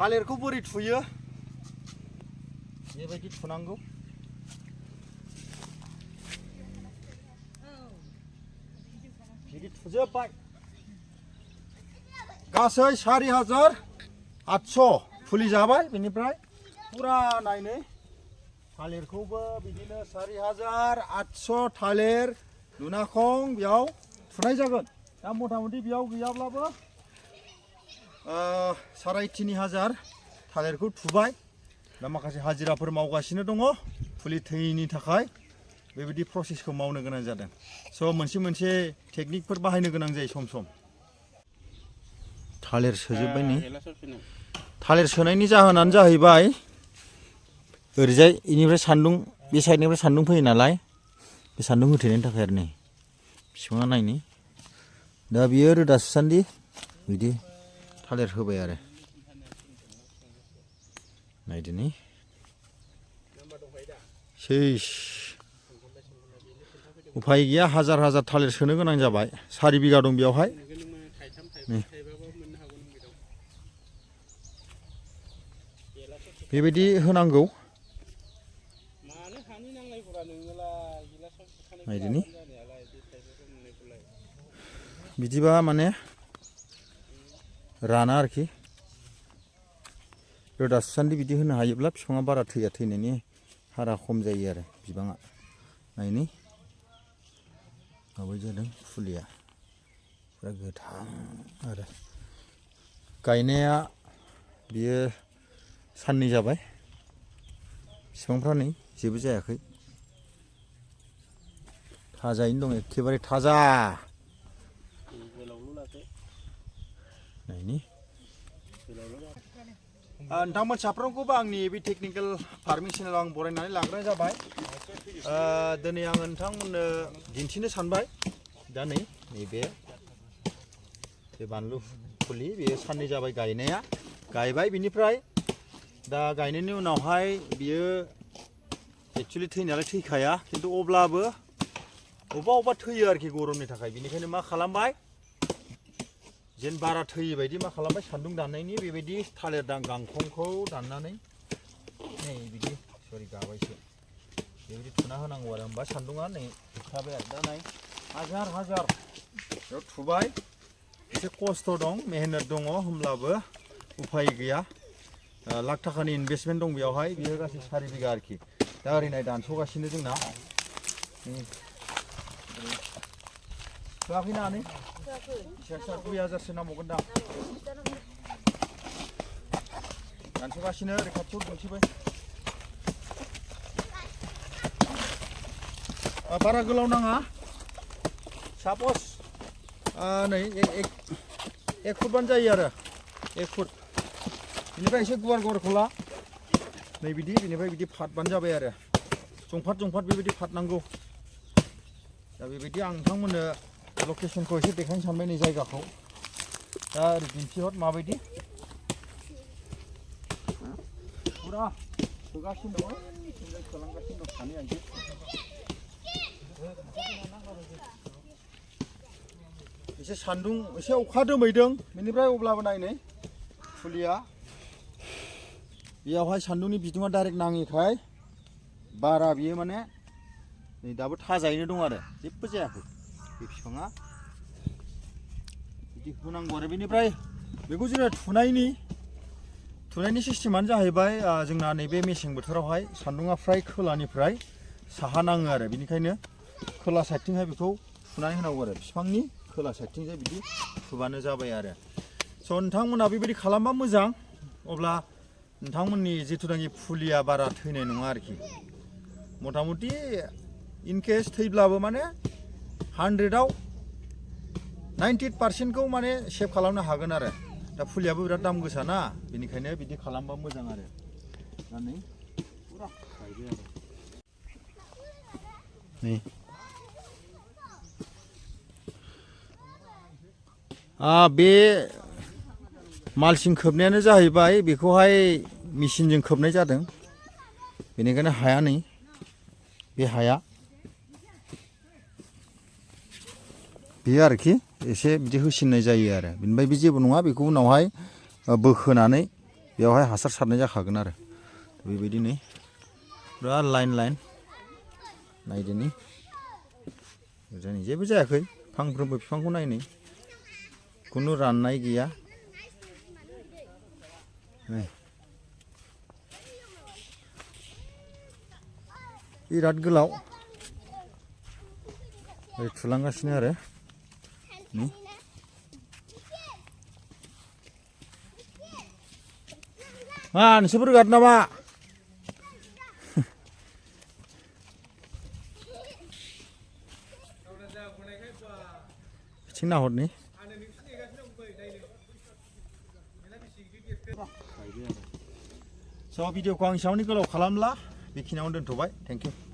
थालिरखौ बोरै थुयो बेबायदि थुनांगौ बिदि थुजोबबाय गासै 4800 फुलि जाबाय बेनिफ्राय पुरा नायनै थालिरखौबो बिदिनो 4800 थालिर दुनाखं बेयाव थुनाय जागोन दा मथा-मथि बेयाव गैयाब्लाबो 3500 थालिरखौ थुबाय दा माखासे हाजिराफोर मावगासिनो दङ फुलि थैयैनि थाखाय बेबायदि प्रसेसखौ मावनो गोनां जादों स' मोनसे टेकनिकफोर बाहायनो गोनां जायो सम थालिर सोजोबबाय नै थालिर सोनायनि जाहोनानो जाहैबाय ओरैजाय इनिफ्राय सान्दुं बे साइडनिफ्राय सान्दुं फैयो नालाय बे सान्दुं होथेनायनि थाखाय आरो नै बिफाङा नायनि दा बियो रोदा सुसान्दि बिदि थालिर होबाय आरो नायदो नै सेस उफाय गैया हाजार थालिर सोनो गोनां जाबाय 4 बिगा दं बेयावहाय बेबायदि होनांगौ नायदोनि बिदिबा माने राना आरोखि रोदा सुसान्दि बिदि होनो हायोब्ला बिफाङा बारा थैनायनि हारा खम जायो आरो बिबाङा नायनि माबायदि जादों फुलिया पुरा गोथां आरो गायनाया बियो साननै जाबाय बिफांफ्रा नै जेबो जायाखै थाजायैनो दं एखेबारे थाजा नायनि नोंथांमोन साफ्रोमखौबो आंनि बे टेकनिकेल फार्मिं चेनेलाव आं बरायनानै लाग्रोनाय जाबाय दिनै आङो नोंथांमोननो दिन्थिनो सानबाय दा नैबे बानलु फुलि बेयो साननै जाबाय गायनाया गायबाय बिनिफ्राय दा गायनायनि उनावहाय बियो एक्चुअलि थैनायालाय थैखाया खिन्थु अब्लाबो अबेबा थैयो आरोखि गरमनि थाखाय बिनिखायनो मा खालामबाय जेन बारा थैयै बायदि मा खालामबाय सान्दुं दाननायनि बेबायदि थालिर गांखंखौ दाननानै नै बिदि सरि गाबायसो बेबायदि थुना होनांगौ आरो होमबा सान्दुङा नै होबथाबाय आरो दा नाय हाजार बेयाव थुबाय एसे खस्थ' दं मेहनत दङ होमब्लाबो उफाय गैया लाख थाखानि इनभेस्टमेन्ट दं बेयावहाय बियो गासै 4 बिगा आरोखि दा ओरै नाय दानस'गासिनो जोंना होआखैना नै 2000सो नांबावगोन दा दानस'गासिनो ओरै खाथियाव दिन्थिबाय बारा गोलाव नाङा सापस नै 1 फुटबानो जायो आरो 1 फुट बेनिफ्राय एसे गुवारखौला नै बिदि बेनिफ्राय बिदि फाटबानो जाबाय आरो जंफाट बेबायदि फाटनांगौ दा बेबायदि आं नोंथांमोननो लकेसनखौ एसे देखायनो सानबाय नै जायगाखौ दा ओरै दिन्थिहर माबायदि पुरा होगासिनो दङ खोलांगासिनो दं सानै आइजो एसे सान्दुं एसे अखा दोमैदों बेनिफ्राय अब्लाबो नायनै फुलिया बेयावहाय सान्दुंनि बिदुङा डाइरेक्ट नाङैखाय बारा बियो माने नै दाबो थाजायैनो दं आरो जेबो जायाखै बे बिफाङा बिदि होनांगौ आरो बेनिफ्राय बेखौ जोङो थुनायनि सिस्टेमानो जाहैबाय जोंना नैबे मेसें बोथोरावहाय सान्दुङा फ्राय खोलानिफ्राय साहा नाङो आरो बेनिखायनो खोला साइडथिंहाय बेखौ थुनानै होनांगौ आरो बिफांनि खोला साइडथिंजाय बिदि थुबानो जाबाय आरो स' नोंथांमोना बेबायदि खालामबा मोजां अब्ला नोंथांमोननि जिथुनाखि फुलिया बारा थैनाय नङा आरोखि मथा-मथि इनकेस थैब्लाबो माने 100आव 90%खौ माने सेभ खालामनो हागोन आरो दा फुलियाबो बिराद दाम गोसा ना बेनिखायनो बिदि खालामबा मोजां आरो दा नै पुरा गायबाय आरो नै बे मालसिं खोबनायानो जाहैबाय बेखौहाय मेचिनजों खोबनाय जादों बेनिखायनो हाया नै बे हाया बेयो आरोखि एसे बिदि होसिननाय जायो आरो बेनिफ्राय बे जेबो नङा बेखौ उनावहाय बोखोनानै बेयावहाय हासार सारनाय जाखागोन आरो बेबायदिनो फुरा लाइन लाइन नायदोनि जोंनि जेबो जायाखै फांफ्रोमबो बिफांखौ नायनै खुनु राननाय गैया बिराद गोलाव थुलांगासिनो आरो मा नोंसोरबो रोगादों नामा बिथिं नाहरनि स' भिडिअखौ आं एसेबांनो गोलाव खालामला बेखिनियावनो दोनथ'बाय थेंक इउ